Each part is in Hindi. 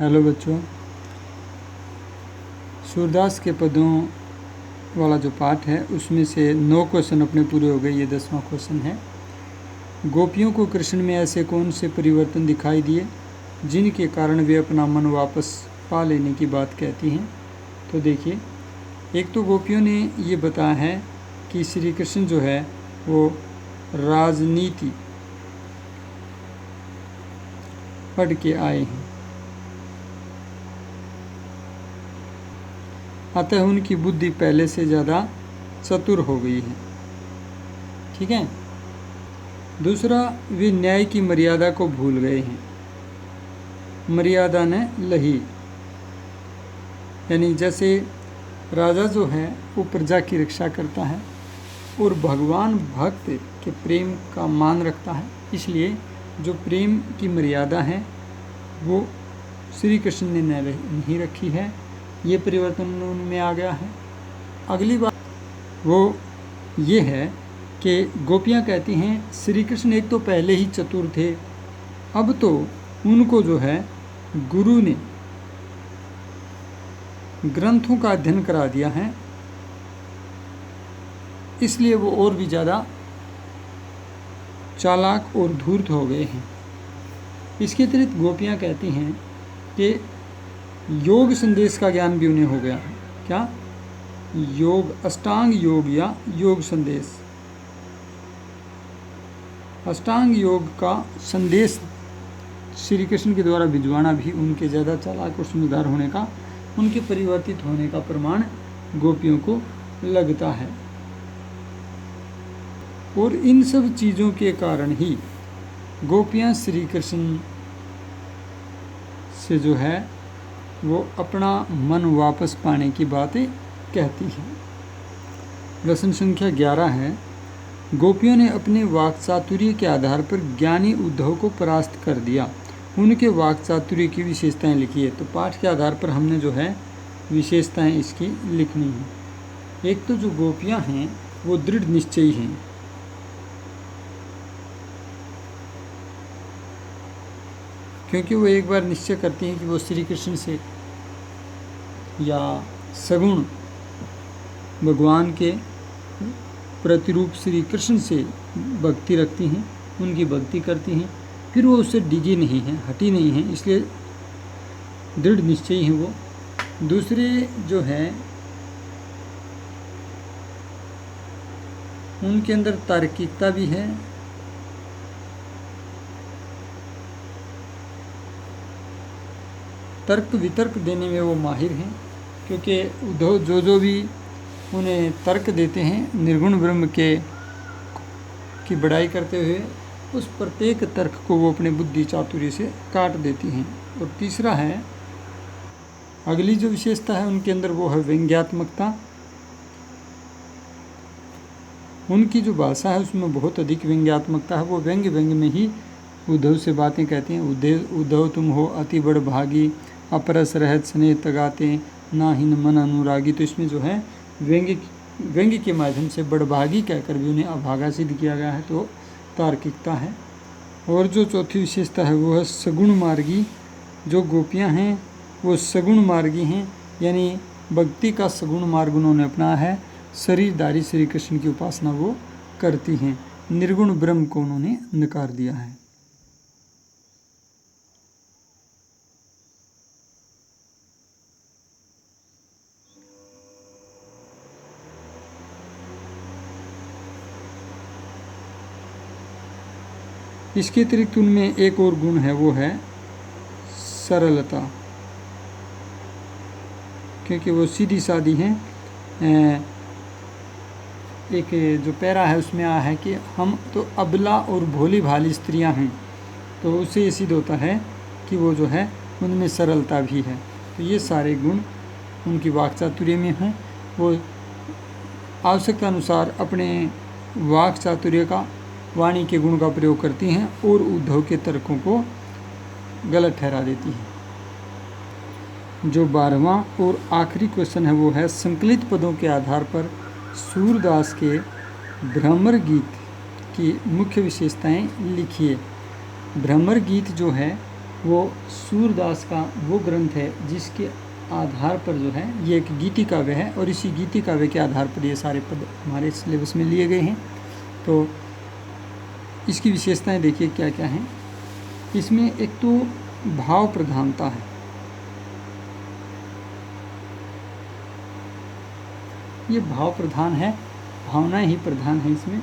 हेलो बच्चों, सूरदास के पदों वाला जो पाठ है उसमें से 9 क्वेश्चन अपने पूरे हो गए। ये 10वां क्वेश्चन है। गोपियों को कृष्ण में ऐसे कौन से परिवर्तन दिखाई दिए जिनके कारण वे अपना मन वापस पा लेने की बात कहती हैं। तो देखिए, एक तो गोपियों ने ये बताया है कि श्री कृष्ण जो है वो राजनीति पढ़ के आए हैं, अतः उनकी बुद्धि पहले से ज़्यादा चतुर हो गई है। ठीक है। दूसरा, वे न्याय की मर्यादा को भूल गए हैं। मर्यादा ने लही, यानी जैसे राजा जो है वो प्रजा की रक्षा करता है और भगवान भक्त के प्रेम का मान रखता है, इसलिए जो प्रेम की मर्यादा है वो श्री कृष्ण ने नहीं रखी है। ये परिवर्तन उनमें आ गया है। अगली बात वो ये है कि गोपियाँ कहती हैं श्री कृष्ण एक तो पहले ही चतुर थे, अब तो उनको जो है गुरु ने ग्रंथों का अध्ययन करा दिया है, इसलिए वो और भी ज़्यादा चालाक और धूर्त हो गए हैं। इसके अतिरिक्त गोपियाँ कहती हैं कि योग संदेश का ज्ञान भी उन्हें हो गया है। क्या? योग, अष्टांग योग या योग संदेश। अष्टांग योग का संदेश श्री कृष्ण के द्वारा भिजवाना भी उनके ज़्यादा चालाक और समझदार होने का, उनके परिवर्तित होने का प्रमाण गोपियों को लगता है। और इन सब चीज़ों के कारण ही गोपियाँ श्री कृष्ण से जो है वो अपना मन वापस पाने की बातें कहती हैं। प्रश्न संख्या 11 है, गोपियों ने अपने वाक्चातुर्य के आधार पर ज्ञानी उद्धव को परास्त कर दिया, उनके वाक्चातुर्य की विशेषताएं लिखिए। तो पाठ के आधार पर हमने जो है विशेषताएं इसकी लिखनी है। एक तो जो गोपियां हैं वो दृढ़ निश्चयी हैं, क्योंकि वो एक बार निश्चय करती हैं कि वो श्री कृष्ण से या सगुण भगवान के प्रतिरूप श्री कृष्ण से भक्ति रखती हैं, उनकी भक्ति करती हैं, फिर वो उससे डिगी नहीं हैं, हटी नहीं हैं, इसलिए दृढ़ निश्चयी हैं वो। दूसरे जो है उनके अंदर तार्किकता भी है, तर्क वितर्क देने में वो माहिर हैं, क्योंकि उद्धव जो भी उन्हें तर्क देते हैं निर्गुण ब्रह्म की बड़ाई करते हुए, उस प्रत्येक तर्क को वो अपने बुद्धि चातुर्य से काट देती हैं। और तीसरा है, अगली जो विशेषता है उनके अंदर वो है व्यंग्यात्मकता। उनकी जो भाषा है उसमें बहुत अधिक व्यंग्यात्मकता है। वो व्यंग्य में ही उद्धव से बातें कहते हैं। उद्धव तुम हो अति बड़ भागी, अपरस रहत स्नेह तगाते, ना हिन मन अनुरागी। तो इसमें जो है व्यंग्य के माध्यम से बड़भागी कहकर भी उन्हें अभागा सिद्ध किया गया है, तो तार्किकता है। और जो चौथी विशेषता है वो है सगुण मार्गी। जो गोपियाँ हैं वो सगुण मार्गी हैं, यानी भक्ति का सगुण मार्ग उन्होंने अपनाया है। शरीरधारी श्री कृष्ण की उपासना वो करती हैं, निर्गुण ब्रह्म को उन्होंने नकार दिया है। इसके अतिरिक्त उनमें एक और गुण है, वो है सरलता, क्योंकि वो सीधी सादी हैं। एक जो पैरा है उसमें आया है कि हम तो अबला और भोली भाली स्त्रियां हैं, तो उससे ये सिद्ध होता है कि वो जो है उनमें सरलता भी है। तो ये सारे गुण उनकी वाक्चातुर्य में हैं। वो आवश्यकता अनुसार अपने वाक्चातुर्य का, वाणी के गुण का प्रयोग करती हैं और उद्धव के तर्कों को गलत ठहरा देती हैं। जो 12वां और आखिरी क्वेश्चन है वो है, संकलित पदों के आधार पर सूरदास के भ्रमर गीत की मुख्य विशेषताएं लिखिए। भ्रमर गीत जो है वो सूरदास का वो ग्रंथ है जिसके आधार पर जो है ये एक गीति काव्य है, और इसी गीति काव्य के आधार पर ये सारे पद हमारे सिलेबस में लिए गए हैं। तो इसकी विशेषताएं देखिए क्या क्या हैं। इसमें एक तो भाव प्रधानता है, ये भाव प्रधान है, भावनाएं ही प्रधान है इसमें।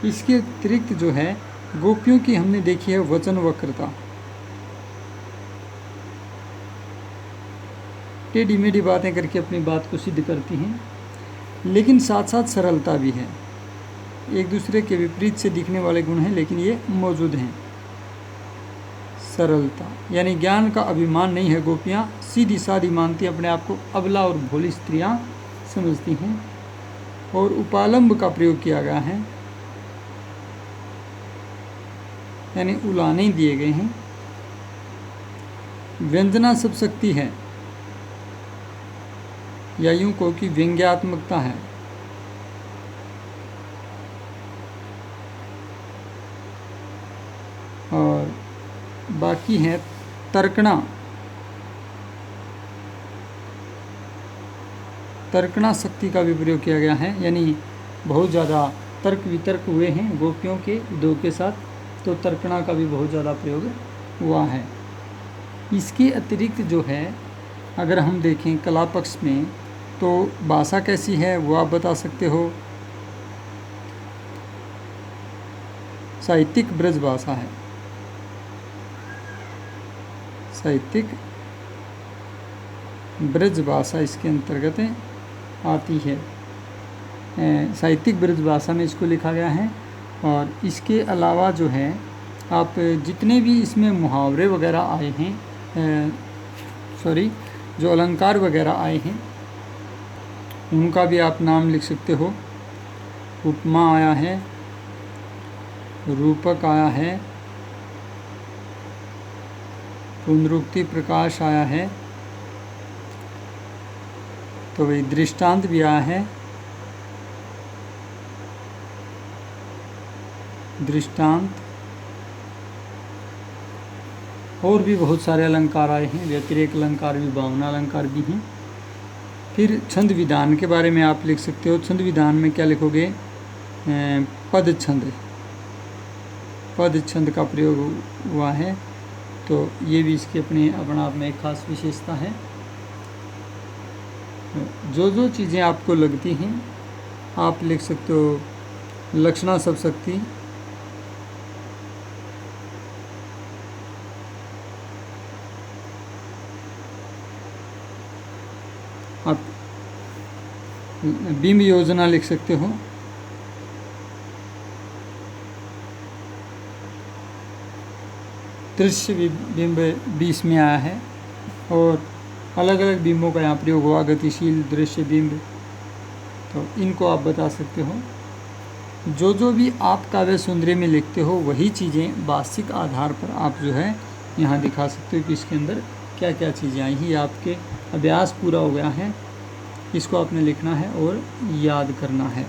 इसके अतिरिक्त जो है गोपियों की हमने देखी है वचन वक्रता, टेढ़ी मेढ़ी बातें करके अपनी बात को सिद्ध करती हैं, लेकिन साथ साथ सरलता भी है। एक दूसरे के विपरीत से दिखने वाले गुण हैं लेकिन ये मौजूद हैं। सरलता यानी ज्ञान का अभिमान नहीं है, गोपियाँ सीधी सादी मानती, अपने आप को अबला और भोली स्त्रियाँ समझती हैं। और उपालंब का प्रयोग किया गया है, यानी उलाने दिए गए हैं। व्यंजना सब शक्ति है, या यूं को कि व्यंग्यात्मकता है। और बाकी है तर्कणा, तर्कणा शक्ति का भी प्रयोग किया गया है, यानी बहुत ज़्यादा तर्क वितर्क हुए हैं गोपियों के दो के साथ, तो तर्कणा का भी बहुत ज़्यादा प्रयोग हुआ है। इसके अतिरिक्त जो है अगर हम देखें कला पक्ष में, तो भाषा कैसी है वो आप बता सकते हो। साहित्यिक ब्रज भाषा है, साहित्यिक ब्रज भाषा इसके अंतर्गत आती है। साहित्यिक ब्रज भाषा में इसको लिखा गया है। और इसके अलावा जो है आप जितने भी इसमें मुहावरे वगैरह आए हैं, जो अलंकार वगैरह आए हैं उनका भी आप नाम लिख सकते हो। उपमा आया है, रूपक आया है, पुनरुक्ति प्रकाश आया है, तो वही दृष्टांत भी आया है, दृष्टांत, और भी बहुत सारे अलंकार आए हैं। व्यतिरेक अलंकार भी, भावना अलंकार भी हैं। फिर छंद विधान के बारे में आप लिख सकते हो। छंद विधान में क्या लिखोगे? पद छंद, पद छंद का प्रयोग हुआ है, तो ये भी इसके अपना आप में एक खास विशेषता है। जो जो चीज़ें आपको लगती हैं आप लिख सकते हो। लक्षणा सब शक्ति, आप बिंब योजना लिख सकते हो। दृश्य बिंब 20 में आया है, और अलग अलग बिंबों का यहाँ प्रयोग हुआ, गतिशील, दृश्य बिंब, तो इनको आप बता सकते हो। जो जो भी आप काव्य सुंदरी में लिखते हो वही चीज़ें वास्तविक आधार पर आप जो है यहाँ दिखा सकते हो कि इसके अंदर क्या क्या चीज़ें आई। ही आपके अभ्यास पूरा हो गया है, इसको आपने लिखना है और याद करना है।